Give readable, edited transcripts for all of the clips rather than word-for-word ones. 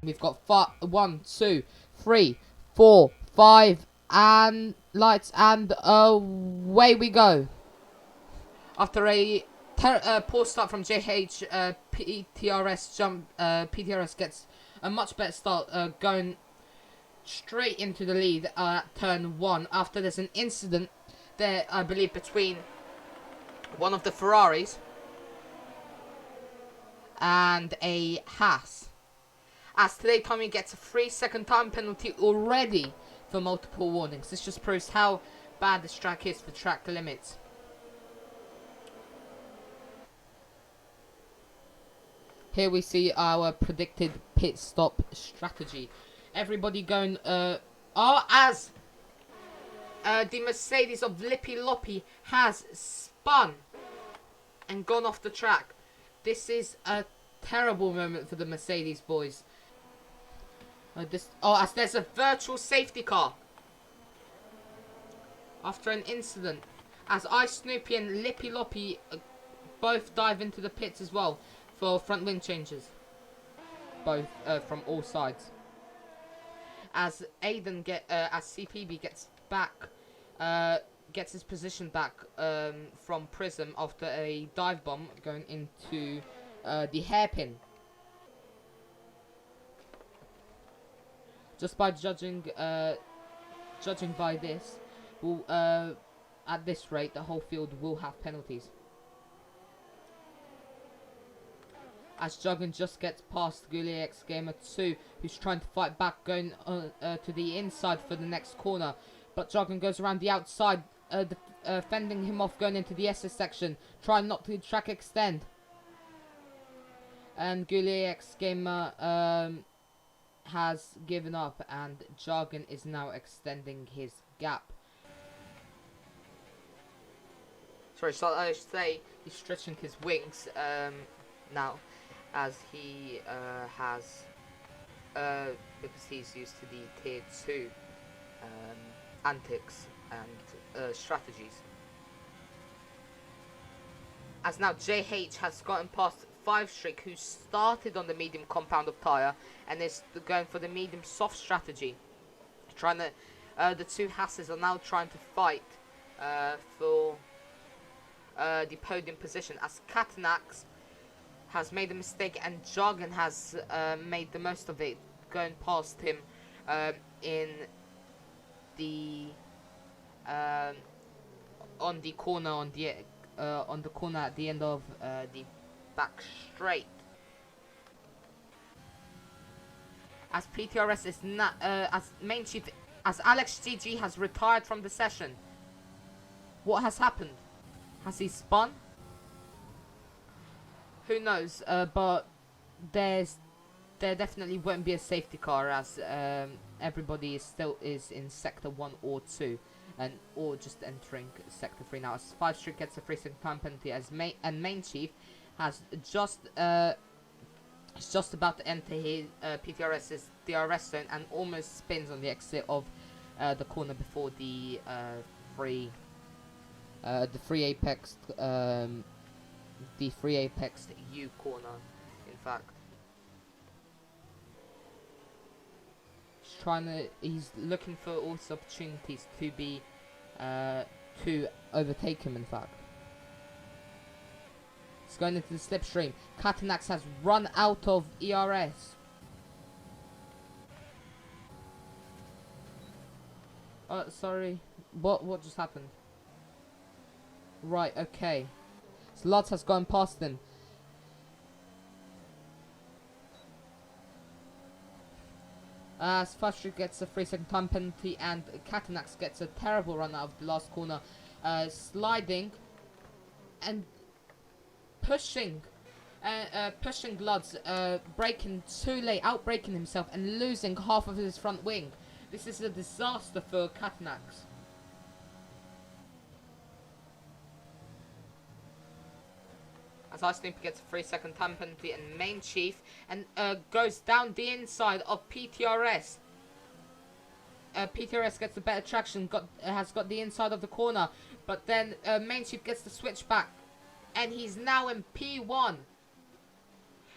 We've got 1, 2, 3, 4, 5, and lights, and away we go. After a poor start from JH, PTRS gets a much better start, going straight into the lead at turn 1. After there's an incident there, I believe, between one of the Ferraris and a Haas. As today Tommy gets a 3-second time penalty already for multiple warnings. This just proves how bad this track is for track limits. Here we see our predicted pit stop strategy. Everybody going, as the Mercedes of Lippy Loppy has spun and gone off the track. This is a terrible moment for the Mercedes boys. As there's a virtual safety car after an incident, as Ice Snoopy and Lippy Loppy both dive into the pits as well for front wing changes, both from all sides. As as CPB gets back, gets his position back from Prism after a dive bomb going into the hairpin. Just by judging by this, at this rate, the whole field will have penalties. As Juggin just gets past Higlights Gamer 2, who's trying to fight back, going to the inside for the next corner. But Juggin goes around the outside, fending him off going into the SS section, trying not to track extend. And Higlights Gamer has given up, and Jargon is now extending his gap. Sorry, so I should say he's stretching his wings now, as he has, because he's used to the tier 2 antics and strategies. As now JH has gotten past 5-Streak, who started on the medium compound of tyre and is going for the medium soft strategy. Trying to, the two Hasses are now trying to fight for the podium position, as Katanax has made a mistake and Jargon has made the most of it, going past him in the on the corner at the end of the back straight. As PTRS is not as main chief, as Alex GG has retired from the session. What has happened? Has he spun? Who knows? But there definitely won't be a safety car, as everybody still is in sector 1 or 2, or just entering sector 3 now. As 5-Streak gets a 3-second time penalty, as main chief has just about to enter his PTRS's DRS zone and almost spins on the exit of the corner before the free apex U corner. In fact, he's looking for all these opportunities to be to overtake him. In fact, he's going into the slipstream. Katanax has run out of ERS. Sorry, what just happened? Right, okay. So Lutz has gone past him. As 5-Streak gets a 3-second time penalty, and Katanax gets a terrible run out of the last corner, sliding and pushing Lutz, braking too late, outbraking himself and losing half of his front wing. This is a disaster for Katanax. As Ice Snoopy gets a 3-second time penalty and main chief, and goes down the inside of PTRS. PTRS gets the better traction, has got the inside of the corner, but then main chief gets the switch back, and he's now in P1.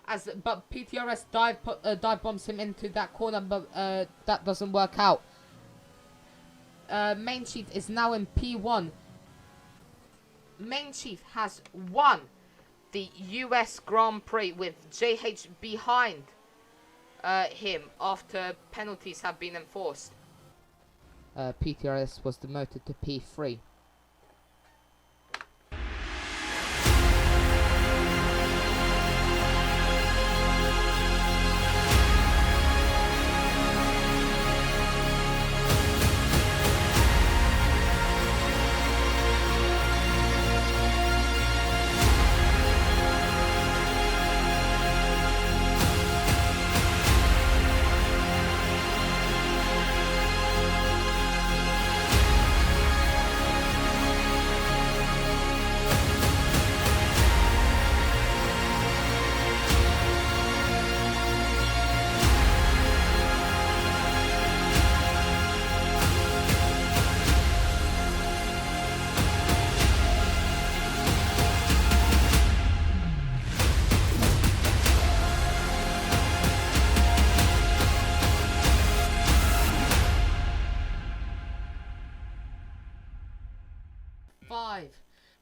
But PTRS dive bombs him into that corner, but that doesn't work out. Main Chief is now in P1. Main Chief has won the US Grand Prix with JH behind him after penalties have been enforced. PTRS was demoted to P3.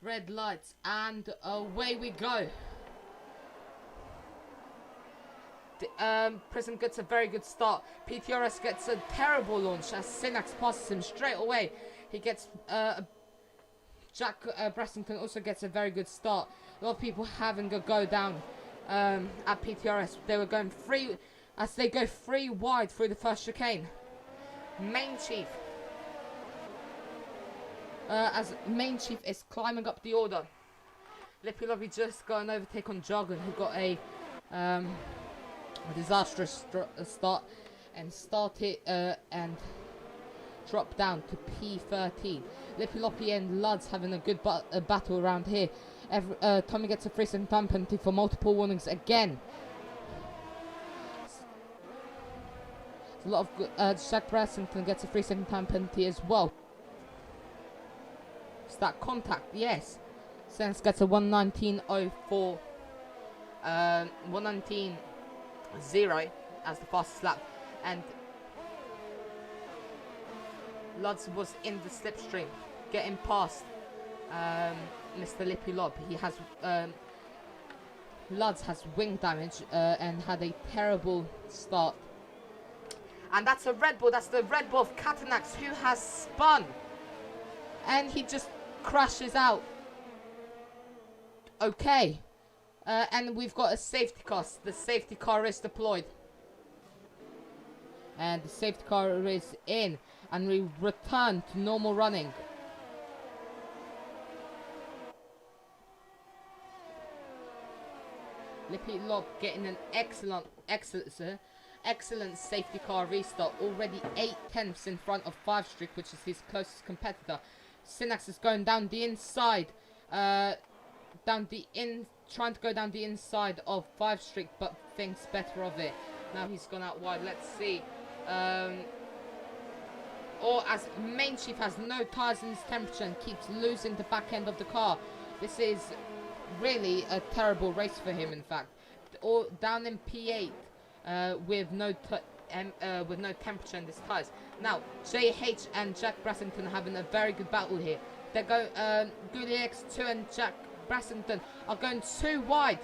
Red lights, and away we go. Prism gets a very good start. PTRS gets a terrible launch as Synax passes him straight away. He gets Jack Brassington also gets a very good start. A lot of people having a go down at PTRS. They were going free as they go 3 wide through the first chicane. Main Chief. As Main Chief is climbing up the order. Lippy Lobby just got an overtake on Jargon, who got a disastrous start and started and dropped down to P13. Lippy Loppy and Luds having a good battle around here. Tommy gets a 3-second time penalty for multiple warnings again. A lot of good. Jack Brassington gets a 3-second time penalty as well. That contact, yes. Sense gets a 1:19.04, 1:19.0 as the fastest lap, and Luds was in the slipstream, getting past Mr. Lippy Lob. He has Luds has wing damage and had a terrible start. And that's a Red Bull. That's the Red Bull of Catanax, who has spun, and he just crashes out. Okay, and we've got a safety car. The safety car is deployed, and the safety car is in, and we return to normal running. Lippy Lob getting an excellent safety car restart, already 8/10ths in front of 5 Streak, which is his closest competitor. Synax is going down the inside, trying to go down the inside of 5 Streak, but thinks better of it. Now he's gone out wide. Let's see. Or as Main Chief has no tyres in his temperature and keeps losing the back end of the car. This is really a terrible race for him, in fact. Or down in P8 with no temperature in his tyres. Now, JH and Jack Brassington are having a very good battle here. They go, GoolieX2 and Jack Brassington are going 2 wide.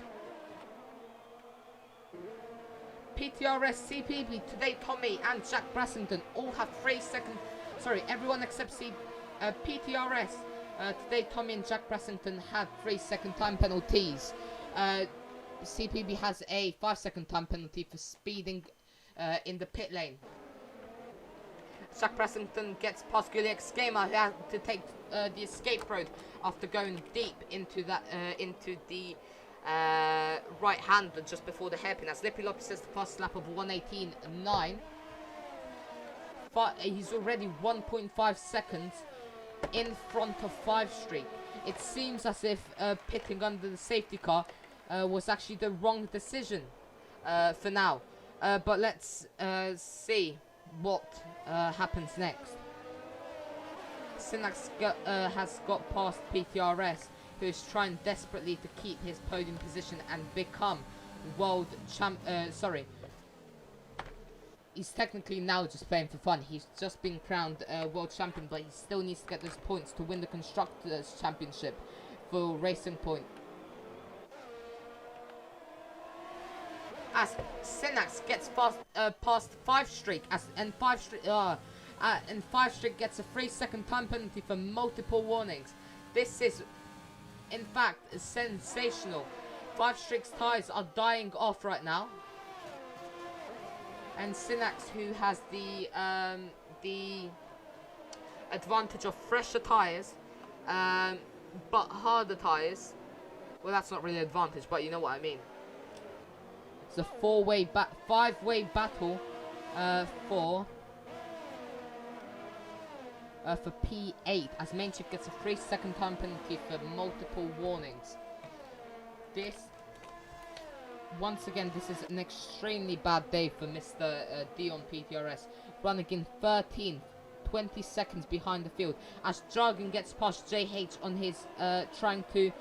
PTRS, CPB, Today Tommy and Jack Brassington all have 3 seconds. Sorry, everyone except PTRS, Today Tommy and Jack Brassington have 3-second time penalties. CPB has a 5-second time penalty for speeding in the pit lane. Jack Brassington gets past GoolieX Gamer, who had to take the escape road after going deep into that into the right hand just before the hairpin. As Lippy Loppy says the fastest lap of 1:18.9. But he's already 1.5 seconds in front of 5 Streak. It seems as if pitting under the safety car was actually the wrong decision for now. But let's see what happens next. Synax has got past PTRS, who is trying desperately to keep his podium position and become world champ. Sorry. He's technically now just playing for fun. He's just been crowned world champion, but he still needs to get those points to win the Constructors' Championship for Racing Point. As Synax gets past 5 streak, and 5 streak gets a 3-second time penalty for multiple warnings. This is, in fact, sensational. 5 streak's tires are dying off right now. And Synax, who has the advantage of fresher tires, but harder tires. Well, that's not really an advantage, but you know what I mean. It's a 5-way battle for P8, as Mainchief gets a 3-second time penalty for multiple warnings. Once again, this is an extremely bad day for Mr. Dion PTRS, running in 13th, 20 seconds behind the field, as Jargon gets past JH on his trying to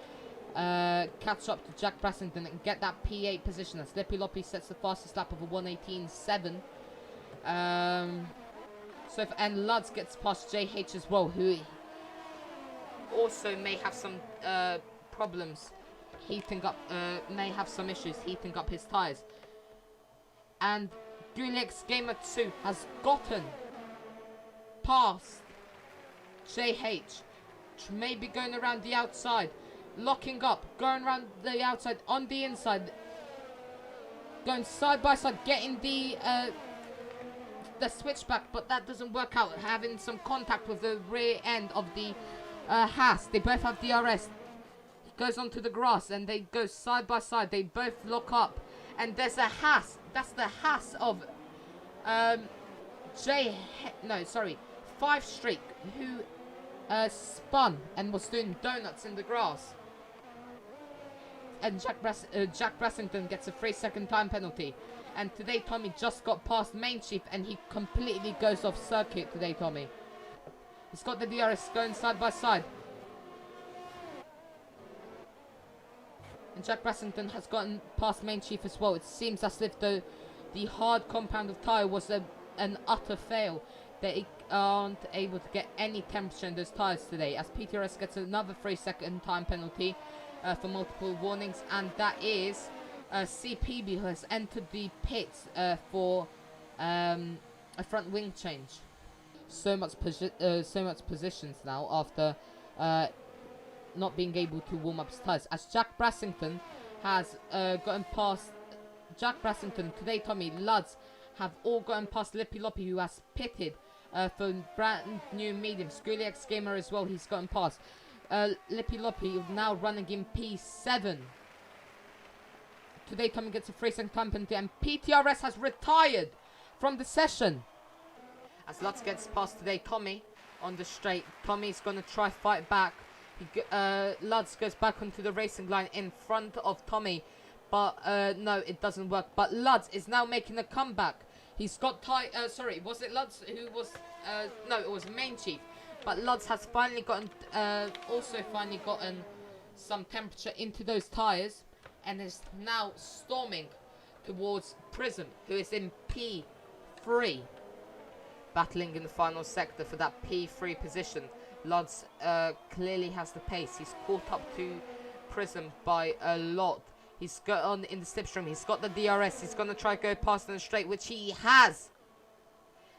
catch up to Jack Brassington and get that P8 position, as Lippy Loppy sets the fastest lap of a 1:18.7. And Luds gets past JH as well, who also may have some problems heating up, may have some issues heating up his tires. And Gulix Gamer 2 has gotten past JH, maybe going around the outside, locking up, going around the outside, on the inside, going side by side, getting the switchback, but that doesn't work out, having some contact with the rear end of the Haas. They both have DRS. Goes onto the grass and they go side by side. They both lock up, and there's a Haas. That's the Haas of 5 streak, who spun and was doing donuts in the grass. And Jack Brassington gets a 3-second time penalty. And today Tommy just got past Mainchief and he completely goes off circuit today, Tommy. He's got the DRS going side by side. And Jack Brassington has gotten past Mainchief as well. It seems as if the hard compound of tyre was an utter fail. They aren't able to get any temperature in those tyres today, as PTRS gets another 3-second time penalty for multiple warnings, and that is CPB, who has entered the pits for a front wing change. So much positions now after not being able to warm up his tyres, as Jack Brassington has gotten past today. Tommy, Luds have all gotten past Lippy Loppy, who has pitted for brand new medium. Skrillex Gamer as well, he's gotten past. Lippy Loppy now running in P7. Today Tommy gets a 3-second time penalty, and PTRS has retired from the session. As Lutz gets past today Tommy on the straight, Tommy's going to try fight back. Lutz goes back onto the racing line in front of Tommy, but no, it doesn't work. But Lutz is now making a comeback. He's got sorry, was it Lutz who was no, it was Mainchief. But Lutz has finally gotten some temperature into those tires, and is now storming towards Prism, who is in P3, battling in the final sector for that P3 position. Lutz clearly has the pace. He's caught up to Prism by a lot. He's got on in the slipstream. He's got the DRS. He's going to try to go past in the straight, which he has.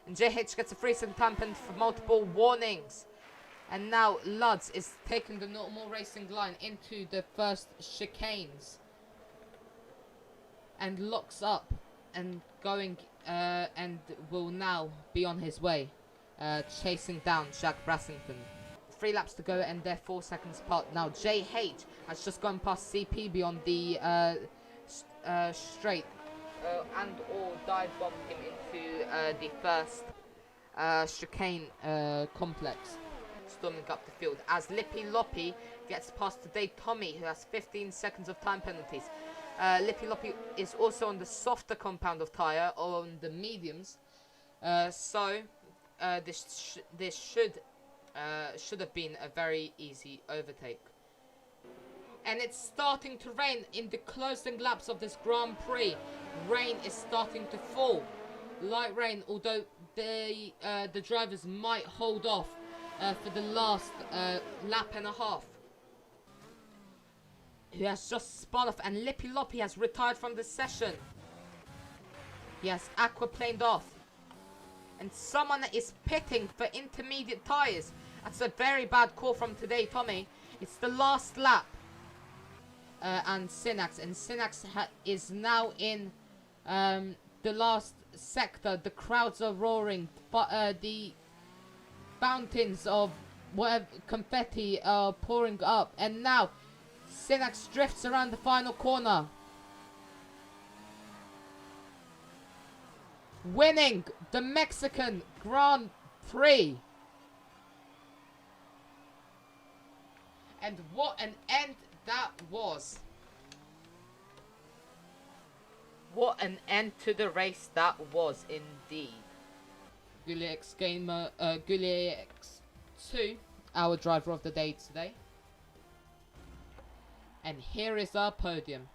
And JH gets a 3-second time penalty for multiple warnings. And now Lutz is taking the normal racing line into the first chicanes, and locks up and going and will now be on his way, chasing down Jack Brassington. 3 laps to go and they're 4 seconds apart. Now JH has just gone past CP on the straight and or dive bombed him into the first chicane complex, storming up the field, as Lippy Loppy gets past today Tommy, who has 15 seconds of time penalties. Lippy Loppy is also on the softer compound of tyre, or on the mediums, so this should have been a very easy overtake. And it's starting to rain in the closing laps of this Grand Prix. Rain is starting to fall. Light rain, although the drivers might hold off for the last lap and a half. Who has just spun off, and Lippy Loppy has retired from the session. He has aquaplaned off. And someone is pitting for intermediate tyres. That's a very bad call from today, Tommy. It's the last lap. And Synax. And Synax is now in the last sector. The crowds are roaring. But the fountains of whatever confetti are pouring up. And now Synax drifts around the final corner. Winning the Mexican Grand Prix. And what an end that was. What an end to the race that was indeed. Higlights Gamer, Higlights 2, our driver of the day today. And here is our podium.